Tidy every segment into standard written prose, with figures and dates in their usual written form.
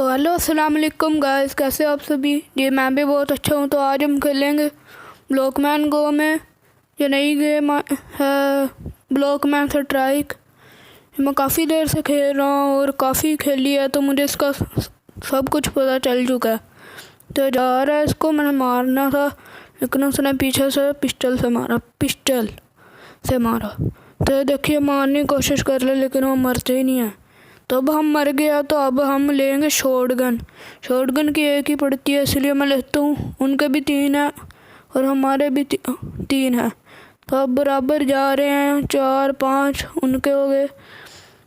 तो हेलो अस्सलाम वालेकुम गाइस, कैसे हो आप सभी। जी मैं भी बहुत अच्छा हूँ। तो आज हम खेलेंगे ब्लॉकमैन गो में। ये नई गेम है ब्लॉकमैन स्ट्राइक। मैं काफ़ी देर से खेल रहा हूँ और काफ़ी खेली है, तो मुझे इसका सब कुछ पता चल चुका है। तो जा रहा है, इसको मैंने मारना था लेकिन उसने पीछे से पिस्टल से मारा। तो देखिए मारने की कोशिश कर ले लेकिन वो मरते ही नहीं है। तो अब हम मर गया, तो अब हम लेंगे शॉटगन की एक ही पड़ती है, इसलिए मैं लेता हूँ। उनके भी 3 है और हमारे भी 3 है, तो अब बराबर जा रहे हैं। 4-5 उनके हो गए।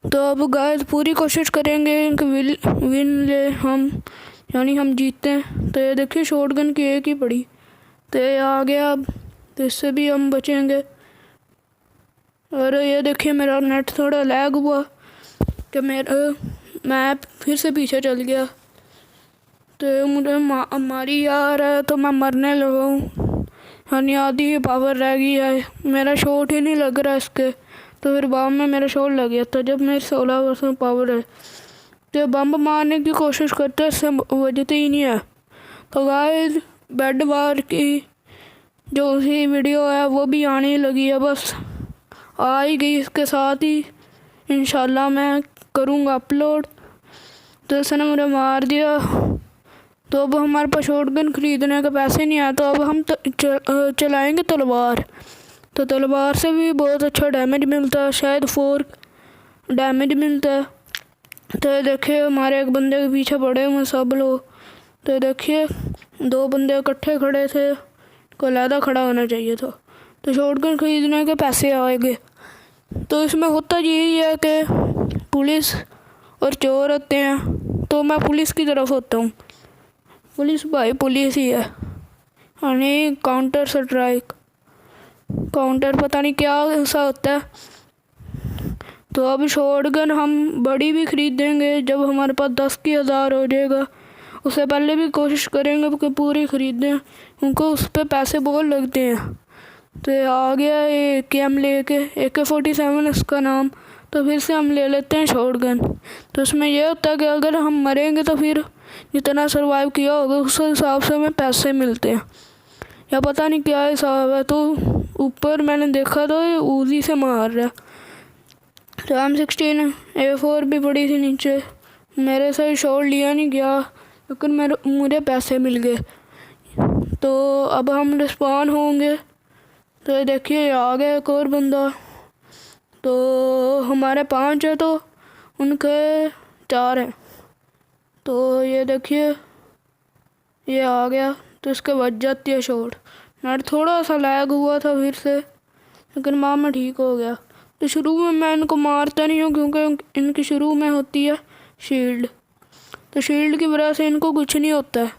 तो अब गाइस पूरी कोशिश करेंगे कि विन ले हम, यानी हम जीते हैं। तो ये देखिए शॉटगन की एक ही पड़ी, तो ये आ गया। अब तो इससे भी हम बचेंगे। और ये देखिए मेरा नेट थोड़ा लैग हुआ कि मेरा मैप फिर से पीछे चल गया। तो मुझे मारी आ रहा है, तो मैं मरने लगा हूँ, यानी आधी पावर रह गई है। मेरा शॉट ही नहीं लग रहा इसके, तो फिर बम में मेरा शॉट लग गया था जब मेरी 16% पावर है। तो बम मारने की कोशिश करते हैं, इससे बजते ही नहीं है। तो गाइस बेड वार की जो उसी वीडियो है वो भी आने लगी है, बस आ ही गई इसके साथ ही। इंशाल्लाह मैं करूँगा अपलोड। तो इसने मुझे मार दिया। तो अब हमारे पास शॉटगन ख़रीदने के पैसे नहीं आए, तो अब हम चलाएंगे तलवार। तो तलवार से भी बहुत अच्छा डैमेज मिलता है, शायद 4 डैमेज मिलता है। तो देखिए हमारे एक बंदे के पीछे पड़े हुए सब लोग। तो देखिए 2 बंदे इकट्ठे खड़े थे, को अलहदा खड़ा होना चाहिए था। तो शॉटगन ख़रीदने के पैसे आएंगे। तो इसमें होता यही है कि पुलिस और चोर होते हैं, तो मैं पुलिस की तरफ होता हूँ। पुलिस भाई पुलिस ही है, यानी काउंटर स्ट्राइक। काउंटर पता नहीं क्या ऐसा होता है। तो अब शॉटगन हम बड़ी भी खरीदेंगे जब हमारे पास 10,000 हो जाएगा। उससे पहले भी कोशिश करेंगे कि पूरी खरीदें, उनको उस पर पैसे बहुत लगते हैं। तो आ गया AK लेके, AK-47 इसका नाम। तो फिर से हम ले लेते हैं शॉटगन। तो इसमें यह होता है कि अगर हम मरेंगे तो फिर जितना सर्वाइव किया होगा उस हिसाब से हमें पैसे मिलते हैं, या पता नहीं क्या हिसाब है। तो ऊपर मैंने देखा तो ये ऊजी से मार रहा है। तो M16 A4 भी पड़ी थी नीचे, मेरे से शॉट लिया नहीं गया लेकिन मुझे पैसे मिल गए। तो अब हम रिस्पॉन होंगे। तो देखिए आ गया एक और बंदा। तो हमारे 5 है, तो उनके 4 हैं। तो ये देखिए ये आ गया, तो इसके बच जाती है शॉट। नेट थोड़ा सा लैग हुआ था फिर से, लेकिन मामा ठीक हो गया। तो शुरू में मैं इनको मारता नहीं हूँ क्योंकि इनकी शुरू में होती है शील्ड। तो शील्ड की वजह से इनको कुछ नहीं होता है,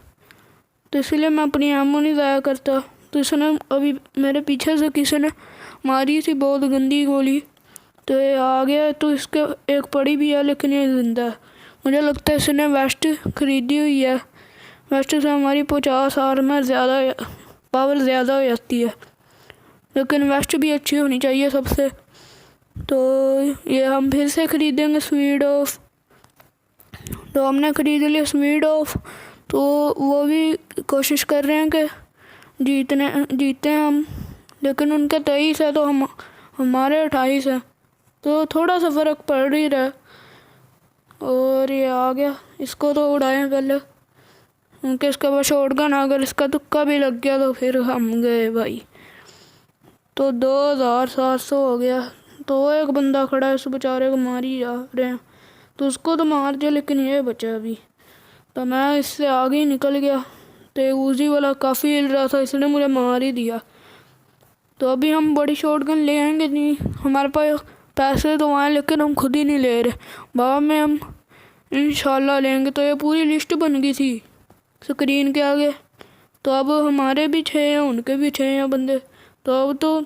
तो इसलिए मैं अपनी एमो नहीं ज़ाया करता। तो इसने अभी मेरे पीछे से किसी ने मारी थी बहुत गंदी गोली। तो ये आ गया, तो इसके एक पड़ी भी है लेकिन ये जिंदा है। मुझे लगता है इसने वेस्ट खरीदी हुई है। वेस्ट से हमारी 50 आर्मर ज़्यादा, पावर ज़्यादा हो जाती है, लेकिन वेस्ट भी अच्छी होनी चाहिए सबसे। तो ये हम फिर से खरीदेंगे स्पीड ऑफ। तो हमने खरीद लिया स्पीड ऑफ। तो वो भी कोशिश कर रहे हैं कि जीते हम, लेकिन उनके 23 है तो हमारे 28 है, तो थोड़ा सा फ़र्क पड़ ही रहा है। और ये आ गया, इसको तो उड़ाएं पहले क्योंकि इसके पास शॉटगन, अगर इसका तुक्का भी लग गया तो फिर हम गए भाई। तो 2,700 हो गया। तो एक बंदा खड़ा है, उस बेचारे को मार ही जा रहे हैं, तो उसको तो मार दिया लेकिन ये बचा अभी। तो मैं इससे आगे ही निकल गया। तो ऊजी वाला काफ़ी हिल रहा था, इसने मुझे मार ही दिया। तो अभी हम बड़ी शॉटगन ले आएंगे नहीं, हमारे पास पैसे तो आए लेकिन हम खुद ही नहीं ले रहे। बाद में हम इंशाल्लाह लेंगे। तो ये पूरी लिस्ट बन गई थी स्क्रीन के आगे। तो अब हमारे भी 6 हैं, उनके भी 6 हैं बंदे, तो अब तो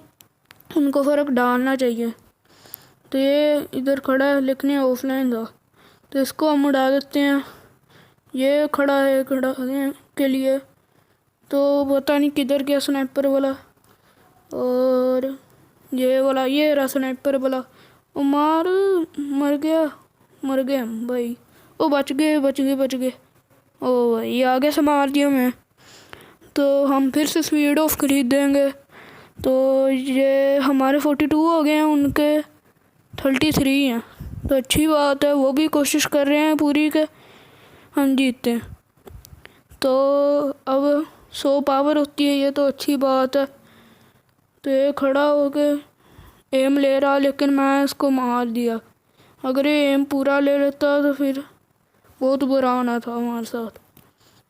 उनको फ़र्क डालना चाहिए। तो ये इधर खड़ा है लेकिन ये ऑफलाइन था, तो इसको हम उड़ा देते हैं। ये खड़ा है के लिए, तो पता नहीं किधर गया स्नाइपर वाला। और ये वाला, ये रहा स्नाइपर वाला, वो मर गया हम भाई। ओ बच गए बच गए बच गए। ओ भाई आगे से मार दिया मैं। तो हम फिर से स्पीड ऑफ खरीद देंगे। तो ये हमारे 42 हो गए हैं, उनके 33 हैं। तो अच्छी बात है, वो भी कोशिश कर रहे हैं पूरी के हम जीतते हैं। तो अब 100 पावर होती है, ये तो अच्छी बात है। तो ये खड़ा होके एम ले रहा, लेकिन मैं इसको मार दिया। अगर ये एम पूरा ले लेता तो फिर बहुत बुरा होना था हमारे साथ।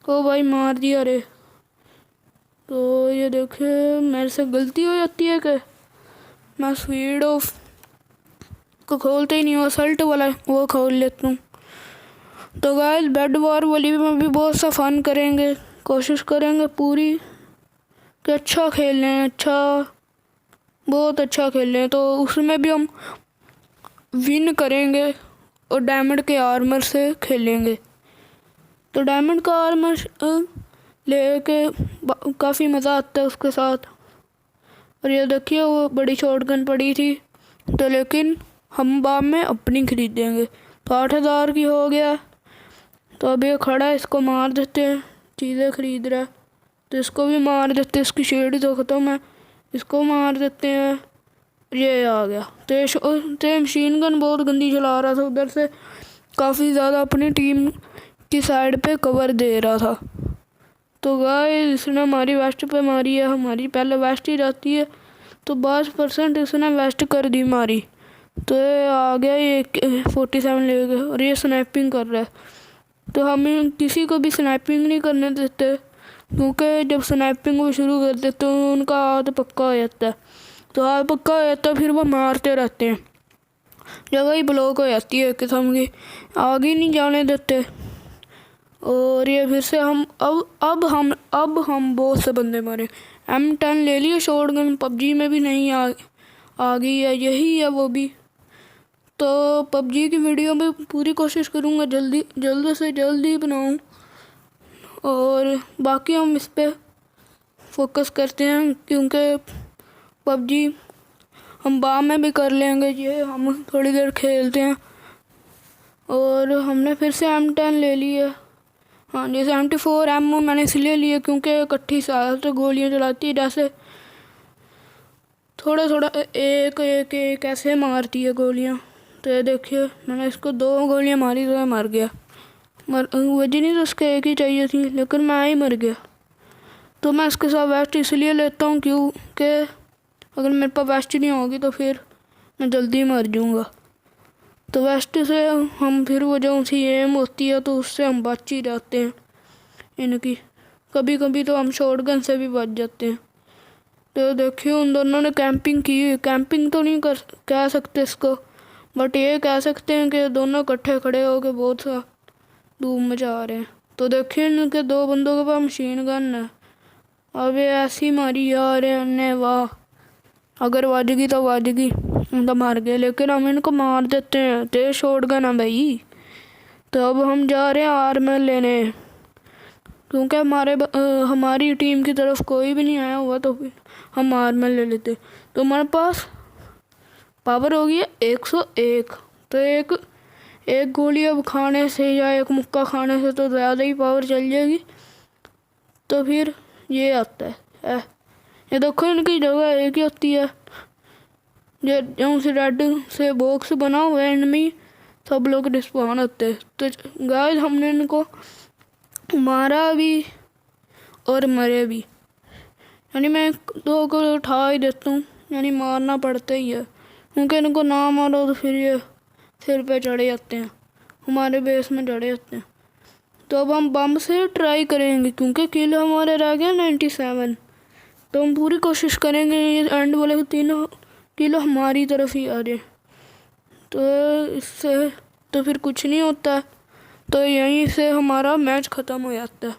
ओ भाई मार दिया रे। तो ये देखिए मेरे से गलती हो जाती है कि मैं स्पीड ऑफ को खोलते ही नहीं हूँ, असल्ट वाला वो खोल लेता हूँ। तो गाइस बेड वॉर वाली में भी बहुत सा फन करेंगे, कोशिश करेंगे पूरी कि अच्छा खेल लें, अच्छा बहुत अच्छा खेल लें। तो उसमें भी हम विन करेंगे और डायमंड के आर्मर से खेलेंगे। तो डायमंड का आर्मर लेके काफ़ी मज़ा आता है उसके साथ। और ये देखिए वो बड़ी शॉटगन पड़ी थी, तो लेकिन हम बाद में अपनी खरीदेंगे। तो 8000 की हो गया। तो अब ये खड़ा है, इसको मार देते हैं, चीज़ें खरीद रहा है तो इसको भी मार देते हैं। इसकी शेड तो ख़त्म है, इसको मार देते हैं। ये आ गया। तो मशीन गन बहुत गंदी चला रहा था, उधर से काफ़ी ज़्यादा अपनी टीम की साइड पे कवर दे रहा था। तो गाइस इसने हमारी वेस्ट पे मारी है, हमारी पहले वेस्ट ही रहती है। तो 22% इसने वेस्ट कर दी मारी। तो ये आ गया, ये 47 ले गए और ये स्नैपिंग कर रहा है। तो हमें किसी को भी स्नैपिंग नहीं करने देते, क्योंकि जब स्नैपिंग वो शुरू कर देते तो उनका हाथ पक्का हो जाता है। तो हाथ पक्का हो जाता है, फिर वो मारते रहते हैं, जगह ही ब्लॉक हो जाती है किस्म की, आगे नहीं जाने देते। और ये फिर से हम अब हम बहुत से बंदे मारे। M10 ले लिए शॉटगन, पबजी में भी नहीं आ गई है, यही है वो भी। तो पबजी की वीडियो में पूरी कोशिश करूँगा जल्द से जल्दी बनाऊँ। और बाकी हम इस पे फोकस करते हैं, क्योंकि पबजी हम बाद में भी कर लेंगे, ये हम थोड़ी देर खेलते हैं। और हमने फिर से M10 ले ली है। हाँ जी, 74 एमओ मैंने इसलिए लिए क्योंकि इकट्ठी साल से गोलियाँ चलाती है, जैसे थोड़ा थोड़ा एक ऐसे मारती है गोलियाँ। तो ये देखिए मैंने इसको 2 गोलियाँ मारी तो मर गया। वजह नहीं तो उसके एक ही चाहिए थी, लेकिन मैं ही मर गया। तो मैं इसके साथ वेस्ट इसलिए लेता हूँ क्योंकि अगर मेरे पास वेस्ट नहीं होगी तो फिर मैं जल्दी मर जाऊँगा। तो वेस्ट से हम फिर वो जो सी एम होती है तो उससे हम बच ही जाते हैं इनकी। कभी कभी तो हम शॉटगन से भी बच जाते हैं। तो देखिए उन दोनों ने कैंपिंग की। कैंपिंग तो नहीं कह सकते इसको, बट ये कह सकते हैं कि दोनों इकट्ठे खड़े होकर बहुत सा धूम मचा रहे हैं। तो देखिए इनके 2 बंदों के पास मशीन गन है। अब ये ऐसी मारी यार ने, वाह, अगर वाजगी तो वाजगी, तो मार गए, लेकिन हम इनको मार देते हैं। तेज शॉटगन है भाई। तो अब हम जा रहे हैं आर्मर लेने, क्योंकि हमारी टीम की तरफ कोई भी नहीं आया हुआ, तो फिर हम आर्मर ले लेते। तो हमारे पास पावर हो गई है 101। तो एक गोली अब खाने से या एक मुक्का खाने से तो ज़्यादा ही पावर चल जाएगी। तो फिर ये आता है ये देखो इनकी जगह एक ही होती है, जो से रेड से बॉक्स बना हुआ है, इनमें सब लोग रिस्पॉन होते हैं। तो गाइस हमने इनको मारा भी और मरे भी, यानी मैं 2 को उठा ही देता हूँ, यानी मारना पड़ता ही है, क्योंकि इनको ना मारो तो फिर ये सिर पे चढ़े जाते हैं, हमारे बेस में चढ़े जाते हैं। तो अब हम बम से ट्राई करेंगे, क्योंकि किल हमारे रह गया 97। तो हम पूरी कोशिश करेंगे ये एंड वाले 3 किलो हमारी तरफ ही आ रहे। तो इससे तो फिर कुछ नहीं होता, तो यहीं से हमारा मैच ख़त्म हो जाता है।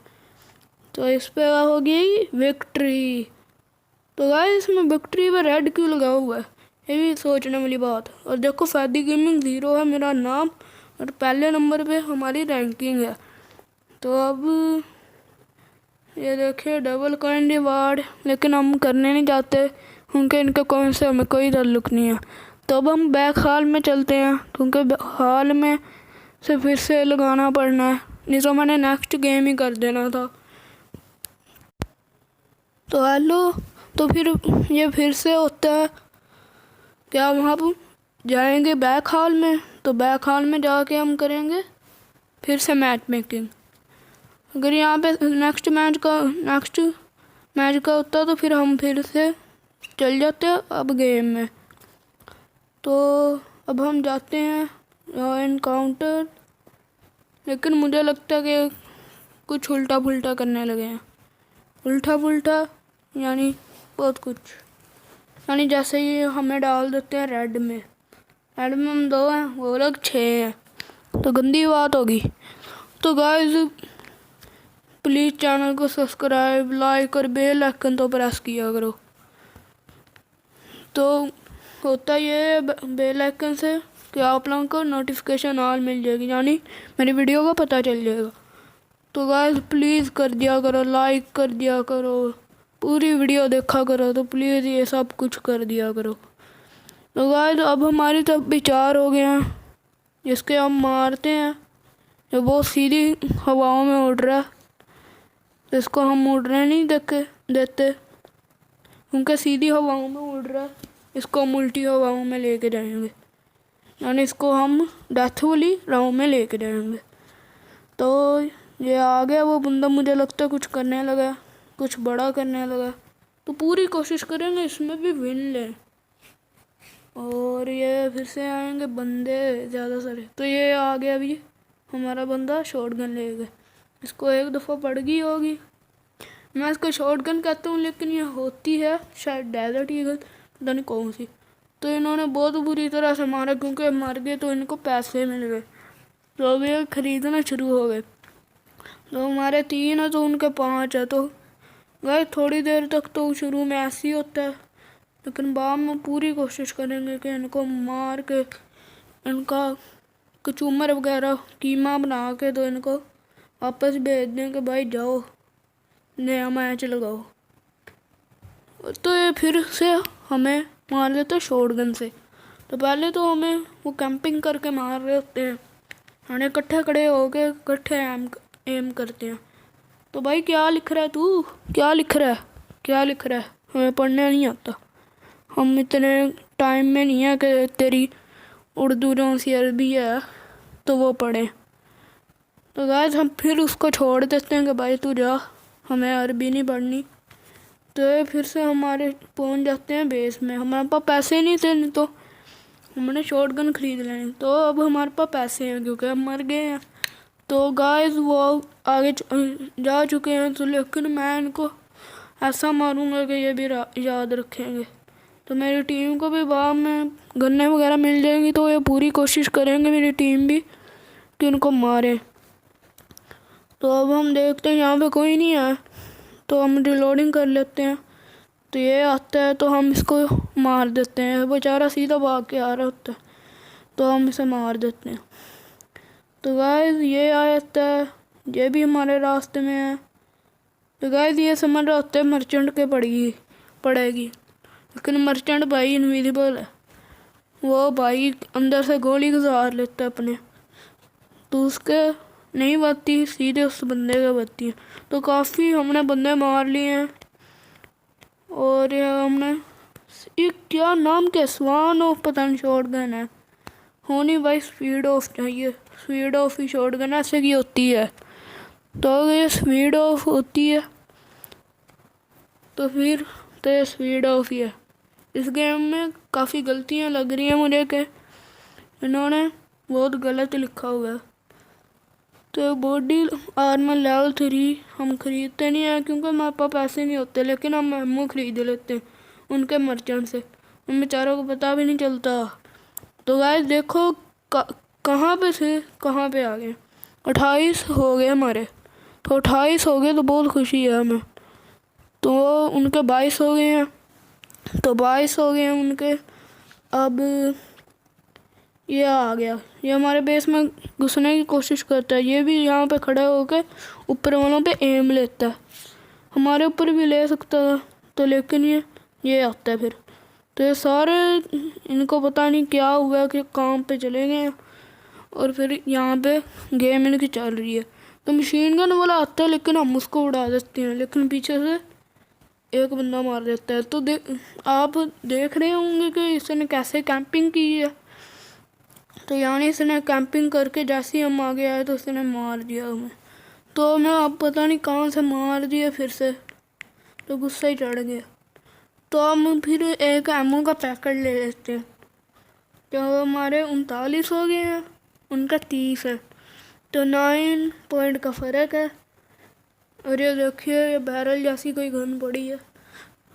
तो इस पे हो गई विक्ट्री। तो गाइस इसमें विक्ट्री पे रेड क्यों लगा हुआ है, ये भी सोचने वाली बात है। और देखो फैदी गेमिंग 0 है मेरा नाम, और पहले नंबर पे हमारी रैंकिंग है। तो अब ये देखिए डबल कॉइन रिवार्ड, लेकिन हम करने नहीं जाते क्योंकि इनके कॉइन से हमें कोई ताल्लुक नहीं है। तो अब हम बैक हॉल में चलते हैं, क्योंकि हॉल में से फिर से लगाना पड़ना है, नहीं तो मैंने नेक्स्ट गेम ही कर देना था। तो हेलो, तो फिर ये फिर से होता है क्या हम वहाँ जाएंगे बैक हॉल में, तो बैक हॉल में जाके हम करेंगे फिर से मैच मेकिंग। अगर यहाँ पे नेक्स्ट मैच का होता तो फिर हम फिर से चल जाते हैं अब गेम में। तो अब हम जाते हैं एनकाउंटर, लेकिन मुझे लगता है कि कुछ उल्टा पुल्टा करने लगे हैं। उल्टा पुल्टा यानी बहुत कुछ, यानी जैसे ही हमें डाल देते हैं रेड में हम 2 हैं, वो लोग 6 हैं, तो गंदी बात होगी। तो गाइस प्लीज़ चैनल को सब्सक्राइब, लाइक और बेल आइकन तो प्रेस किया करो। तो होता ये बेल आइकन से कि आप लोगों को नोटिफिकेशन ऑल मिल जाएगी, यानी मेरी वीडियो का पता चल जाएगा। तो गाइस प्लीज़ कर दिया करो, लाइक कर दिया करो, पूरी वीडियो देखा करो, तो प्लीज़ ये सब कुछ कर दिया करो। तो गाइस अब हमारी तरफ भी 4 हो गए हैं, जिसके हम मारते हैं। ये बहुत सीधी हवाओं में उड़ रहा है, तो इसको हम उड़ने नहीं देते क्योंकि सीधी हवाओं में उड़ रहा है। इसको हम उल्टी हवाओं में लेके जाएंगे, यानी इसको हम डेथ वाली राहों में लेके जाएंगे। तो ये आ गया वो बंदा, मुझे लगता है कुछ करने लगा, कुछ बड़ा करने लगा। तो पूरी कोशिश करेंगे इसमें भी विन लें। और ये फिर से आएंगे बंदे ज़्यादा सारे। तो ये आ गया अभी हमारा बंदा शॉटगन लेगा, इसको एक दफ़ा पड़ गई होगी। मैं इसको शॉटगन कहता हूँ, लेकिन ये होती है शायद डेजर्ट ईगल, पता नहीं कौन सी। तो इन्होंने बहुत बुरी तरह से मारा, क्योंकि मर गए तो इनको पैसे मिल गए, तो अब ये ख़रीदना शुरू हो गए। तो हमारे 3 है तो उनके 5 है। तो गाइस थोड़ी देर तक तो शुरू में ऐसे ही होता है, लेकिन बाद में पूरी कोशिश करेंगे कि इनको मार के इनका कचूमर वगैरह कीमा बना के तो इनको वापस भेज दें कि भाई जाओ नया मैच लगाओ। तो ये फिर से हमें मार लेते शॉटगन से। तो पहले तो हमें वो कैंपिंग करके मार रहे होते हैं, यानी इकट्ठे खड़े होके इकट्ठे एम करते हैं। तो भाई क्या लिख रहा है तू, क्या लिख रहा है? हमें पढ़ने नहीं आता, हम इतने टाइम में नहीं है कि तेरी उर्दू जो सी अरबी है तो वो पढ़ें। तो गाइस हम फिर उसको छोड़ देते हैं कि भाई तू जा, हमें अरबी नहीं पढ़नी। तो ये फिर से हमारे पहुंच जाते हैं बेस में। हमारे पास पैसे नहीं थे, नहीं तो हमने शॉटगन खरीद लेनी। तो अब हमारे पास पैसे हैं क्योंकि हम मर गए हैं। तो गाइस वो आगे जा चुके हैं, तो लेकिन मैं इनको ऐसा मारूंगा कि ये भी याद रखेंगे। तो मेरी टीम को भी बाद में गन्ने वगैरह मिल जाएंगी, तो ये पूरी कोशिश करेंगे मेरी टीम भी कि उनको मारें। तो अब हम देखते हैं यहाँ पे कोई नहीं है, तो हम रिलोडिंग कर लेते हैं। तो ये आता है तो हम इसको मार देते हैं, बेचारा सीधा भाग के आ रहा होता है, तो हम इसे मार देते हैं। तो गाइस ये आ जाता है, ये भी हमारे रास्ते में है। तो गाइस ये समझ रहा होता है मर्चेंट के पड़ेगी, लेकिन मर्चेंट भाई इनविजिबल है, वो भाई अंदर से गोली गुजार लेता है अपने, तो उसके नहीं बचती, सीधे उस बंदे के बचती है। तो काफ़ी हमने बंदे मार लिए हैं। और ये हमने क्या नाम क्या स्वान ऑफ पता नहीं शॉटगन है, होनी भाई स्पीड ऑफ चाहिए, स्पीड ऑफ ही शॉटगन ऐसे की होती है। तो ये स्पीड ऑफ होती है, तो फिर तो ये स्पीड ऑफ ही है। इस गेम में काफ़ी गलतियाँ लग रही हैं मुझे कि इन्होंने बहुत गलत लिखा हुआ है। तो बॉडी आर्मर लेवल 3 हम खरीदते नहीं हैं क्योंकि हमारे पास पैसे नहीं होते, लेकिन हम एमओ खरीद लेते हैं उनके मर्चेंट से, उन बेचारों को पता भी नहीं चलता। तो गाइस देखो कहाँ पे से कहाँ पे आ गए, 28 हो गए हमारे। तो 28 हो गए तो बहुत खुशी है हमें। तो उनके 22 हो गए हैं, तो 22 हो गए हैं उनके। अब ये आ गया, ये हमारे बेस में घुसने की कोशिश करता है। ये भी यहाँ पे खड़ा होकर ऊपर वालों पे एम लेता है, हमारे ऊपर भी ले सकता था, तो लेकिन ये आता है फिर। तो ये सारे इनको पता नहीं क्या हुआ कि काम पे चले गए और फिर यहाँ पे गेम इनकी चल रही है। तो मशीन गन वाला आता है लेकिन हम उसको उड़ा देते हैं, लेकिन पीछे से एक बंदा मार देता है। तो आप देख रहे होंगे कि इसने कैसे कैंपिंग की है। तो यानी इसने कैंपिंग करके जैसे ही हम आगे आए तो इसने मार दिया हमें। तो मैं अब पता नहीं कहाँ से मार दिया फिर से, तो गुस्सा ही चढ़ गया। तो हम फिर एक एमओ का पैकेट ले लेते हैं। तो हमारे 39 हो गए हैं, उनका 30 है, तो 9 पॉइंट का फ़र्क है। और ये देखिए ये बैरल जैसी कोई गन पड़ी है।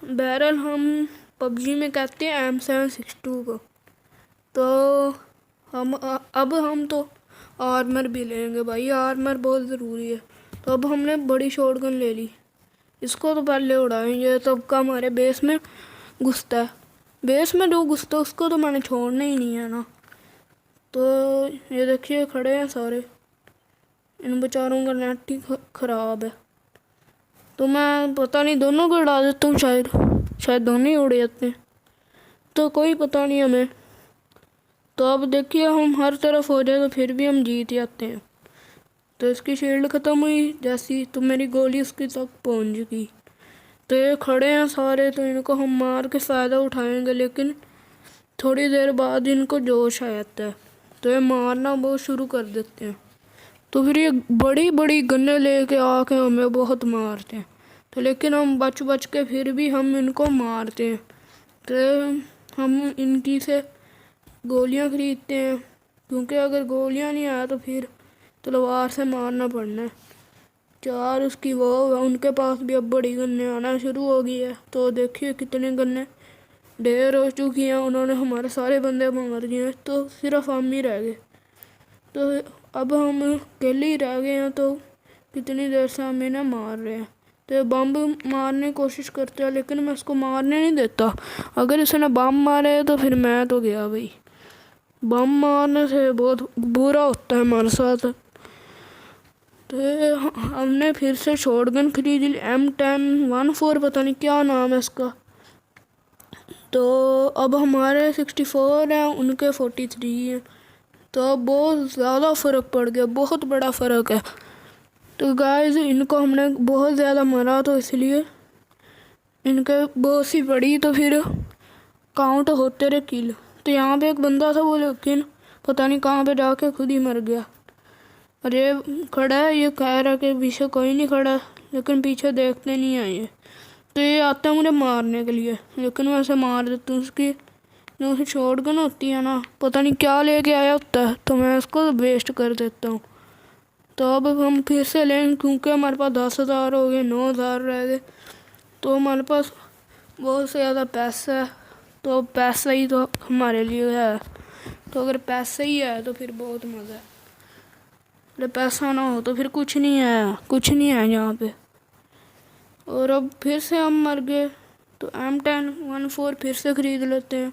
बैरल हम पबजी में कहते हैं M762 को। तो अब हम तो आर्मर भी लेंगे भाई, आर्मर बहुत ज़रूरी है। तो अब हमने बड़ी शॉटगन ले ली, इसको तो पहले उड़ाएंगे तब का हमारे बेस में घुसता है। बेस में जो घुसता है उसको तो मैंने छोड़ना ही नहीं है ना। तो ये देखिए खड़े हैं सारे, इन बेचारों का नेट ही ख़राब है। तो मैं पता नहीं दोनों को उड़ा देता हूँ, शायद दोनों ही उड़ जाते हैं, तो कोई पता नहीं हमें। तो अब देखिए हम हर तरफ हो जाए तो फिर भी हम जीत जाते हैं। तो इसकी शील्ड ख़त्म हुई जैसी, तो मेरी गोली उसकी तक पहुंच गई। तो ये खड़े हैं सारे, तो इनको हम मार के फ़ायदा उठाएंगे, लेकिन थोड़ी देर बाद इनको जोश आ जाता है तो ये मारना बहुत शुरू कर देते हैं। तो फिर ये बड़ी बड़ी गन्ने लेके आके हमें बहुत मारते हैं। तो लेकिन हम बच बच के फिर भी हम इनको मारते हैं। तो हम इनकी से गोलियां खरीदते हैं, क्योंकि अगर गोलियां नहीं आया तो फिर तलवार से मारना पड़ना है। 4 उसकी वो है, उनके पास भी अब बड़ी गन्ने आना शुरू हो गई है। तो देखिए कितने गन्ने ढेर हो चुकी हैं, उन्होंने हमारे सारे बंदे मार दिए हैं, तो सिर्फ हम ही रह गए। तो अब हम अकेले ही रह गए हैं, तो कितनी देर से हम इन्हें मार रहे हैं। तो बम मारने की कोशिश करते हैं, लेकिन मैं उसको मारने नहीं देता। अगर इसने बम मारे तो फिर मैं तो गया भाई। बम मारने से बहुत बुरा होता है हमारे साथ। तो हमने फिर से शॉटगन खरीदी, M1014 पता नहीं क्या नाम है इसका। तो अब हमारे 64 हैं, उनके 43 हैं। तो अब बहुत ज़्यादा फ़र्क पड़ गया, बहुत बड़ा फ़र्क है। तो गाइस इनको हमने बहुत ज़्यादा मारा, तो इसलिए इनके बहुत सी पड़ी, तो फिर काउंट होते रहे किल। तो यहाँ पे एक बंदा था वो, लेकिन पता नहीं कहाँ पे जाके खुद ही मर गया। और ये खड़ा है, ये कह रहा है कि पीछे कोई नहीं खड़ा, लेकिन पीछे देखते नहीं आए ये। तो ये आता है मुझे मारने के लिए, लेकिन मैं उसे मार देता हूँ। उसकी जो उसे शॉटगन होती है ना, पता नहीं क्या लेके आया होता है, तो मैं उसको वेस्ट कर देता हूँ। तो अब हम फिर से लेंगे, क्योंकि हमारे पास 10,000 हो गए, 9,000 रह गए, तो हमारे पास बहुत से ज़्यादा पैसा है। तो पैसा ही तो हमारे लिए है, तो अगर पैसा ही है तो फिर बहुत मज़ा है। अगर पैसा ना हो तो फिर कुछ नहीं है, कुछ नहीं है यहाँ पे। और अब फिर से हम मर गए, तो M1014 फिर से ख़रीद लेते हैं।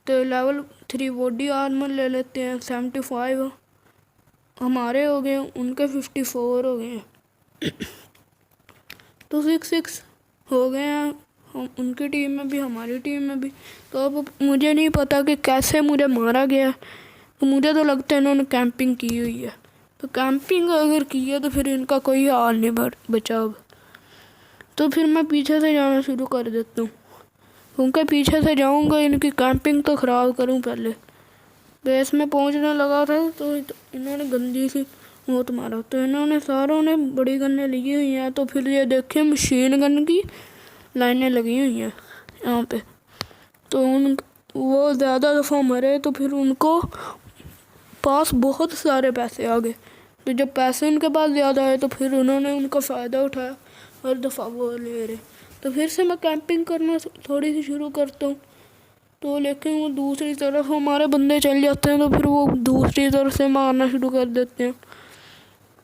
तो लेवल 3 बॉडी आर्मर ले लेते हैं, 75 हमारे हो गए, उनके 54 हो गए हैं। तो 6-6 हो गए हैं, हम उनकी टीम में भी हमारी टीम में भी। तो अब मुझे नहीं पता कि कैसे मुझे मारा गया, तो मुझे तो लगता है इन्होंने कैंपिंग की हुई है। तो कैंपिंग अगर की है तो फिर इनका कोई हाल नहीं बचा अब। तो फिर मैं पीछे से जाना शुरू कर देता हूँ, क्योंकि पीछे से जाऊँगा इनकी कैंपिंग तो ख़राब करूँ पहले। बेस में पहुँचने लगा था तो इन्होंने गंदी सी मौत मारा। तो इन्होंने सारों ने बड़ी गन्नें ली हुई हैं। तो फिर ये देखिए मशीन गन की लाइनें लगी हुई हैं यहाँ पे। तो वो ज़्यादा दफ़ा मरे, तो फिर उनको पास बहुत सारे पैसे आ गए। तो जब पैसे उनके पास ज़्यादा आए तो फिर उन्होंने उनका फ़ायदा उठाया, हर दफ़ा वो ले रहे। तो फिर से मैं कैंपिंग करना थोड़ी सी शुरू करता हूँ। तो लेकिन वो दूसरी तरफ हमारे बंदे चल जाते हैं, तो फिर वो दूसरी तरफ से मारना शुरू कर देते हैं।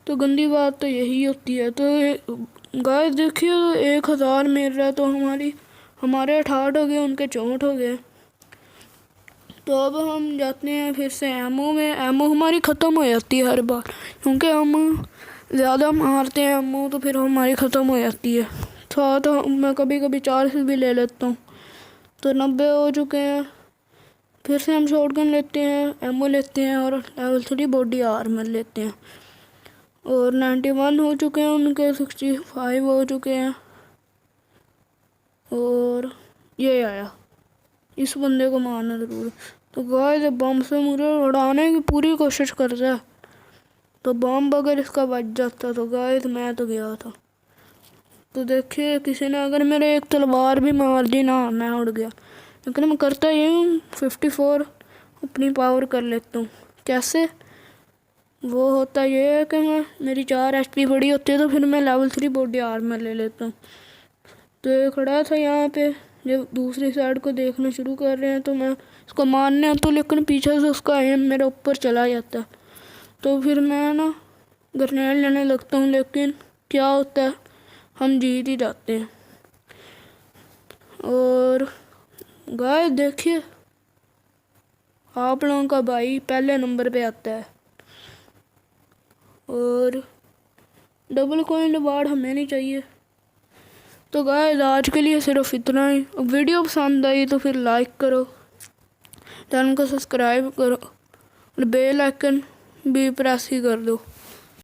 तो गंदी बात तो यही होती है। तो गाइस देखिए 1,000 मिल रहा है, तो हमारे 68 हो गए, उनके 64 हो गए। तो अब हम जाते हैं फिर से एमओ में। एमओ हमारी ख़त्म हो जाती है हर बार, क्योंकि हम ज़्यादा मारते हैं एमओ, तो फिर हमारी ख़त्म हो जाती है। तो मैं कभी कभी 4 से भी ले लेता हूँ। तो 90 हो चुके हैं, फिर से हम शॉटगन लेते हैं, एमओ लेते हैं और लेवल 3 बॉडी आर्मर लेते हैं। और 91 हो चुके हैं उनके, 65 हो चुके हैं। और ये आया, इस बंदे को मारना ज़रूर है। तो गाइस बम से मुझे उड़ाने की पूरी कोशिश करता है, तो बम अगर इसका बच जाता तो गाइस मैं तो गया था। तो देखिए किसी ने अगर मेरे एक तलवार भी मार दी ना, मैं उड़ गया। लेकिन मैं करता ये हूँ 54 अपनी पावर कर लेता हूँ। कैसे? वो होता ये है कि मेरी 4 HP बड़ी होती है, तो फिर मैं लेवल 3 बॉडी आर्मर ले लेता हूँ। तो ये खड़ा था यहाँ पे, जब दूसरी साइड को देखना शुरू कर रहे हैं तो मैं उसको मारने आता हूँ, लेकिन पीछे से उसका एम मेरे ऊपर चला जाता है। तो फिर मैं ना ग्रेनेड लेने लगता हूँ, लेकिन क्या होता है, हम जीत ही जाते हैं। और गाइस देखिए, आप लोगों का भाई पहले नंबर पे आता है। और डबल कॉइन रिवार्ड हमें नहीं चाहिए। तो गाइस आज के लिए सिर्फ इतना ही। वीडियो पसंद आई तो फिर लाइक करो, चैनल को सब्सक्राइब करो और बेल आइकन भी प्रेस ही कर दो।